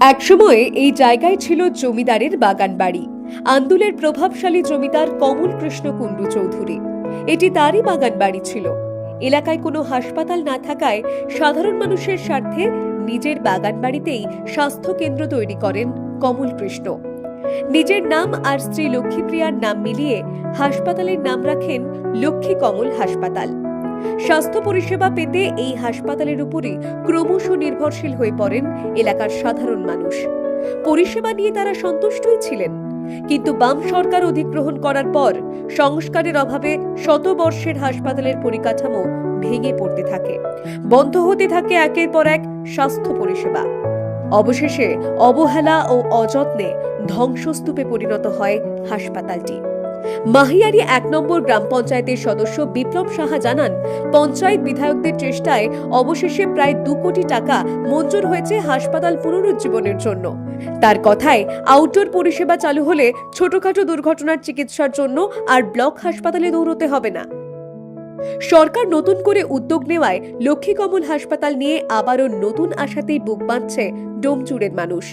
একসময় এই জায়গায় ছিল জমিদারের বাগান বাড়ি। আন্দুলের প্রভাবশালী জমিদার কমল কৃষ্ণ কুণ্ডু চৌধুরী। এটি তারই বাগান বাড়ি ছিল। এলাকায় কোনো হাসপাতাল না থাকায় সাধারণ মানুষের স্বার্থে নিজের বাগান বাড়িতেই স্বাস্থ্য কেন্দ্র তৈরি করেন কমল কৃষ্ণ। নিজের নাম আর স্ত্রী লক্ষ্মীপ্রিয়ার নাম মিলিয়ে হাসপাতালের নাম রাখেন লক্ষ্মী কমল হাসপাতাল। স্বাস্থ্য পরিষেবা পেতে এই হাসপাতালের উপরই ক্রমশ নির্ভরশীল হয়ে পড়েন এলাকার সাধারণ মানুষ। পরিষেবা নিয়ে তারা সন্তুষ্টই ছিলেন, কিন্তু বাম সরকার অধিগ্রহণ করার পর সংস্কারের অভাবে শতবর্ষের হাসপাতালের পরিকাঠামো ভেঙে পড়তে থাকে। বন্ধ হতে থাকে একের পর এক স্বাস্থ্য পরিষেবা। অবশেষে অবহেলা ও অযত্নে ধ্বংসস্তূপে পরিণত হয় হাসপাতালটি। মাহিয়ারি ১ নম্বর গ্রাম পঞ্চায়েতের সদস্য বিপ্লব সাহা জানান, পঞ্চায়েত বিধায়কদের চেষ্টায় অবশেষে প্রায় ২ কোটি টাকা মঞ্জুর হয়েছে হাসপাতাল পুনরুজ্জীবনের জন্য। তার কথায়, আউটডোর পরিষেবা চালু হলে ছোটখাটো দুর্ঘটনার চিকিৎসার জন্য আর ব্লক হাসপাতালে দৌড়তে হবে না। সরকার নতুন করে উদ্যোগ নেওয়ায় লক্ষ্মী কমল হাসপাতাল নিয়ে আবারও নতুন আশাতেই বুক বাঁধছে ডোমচুরের মানুষ।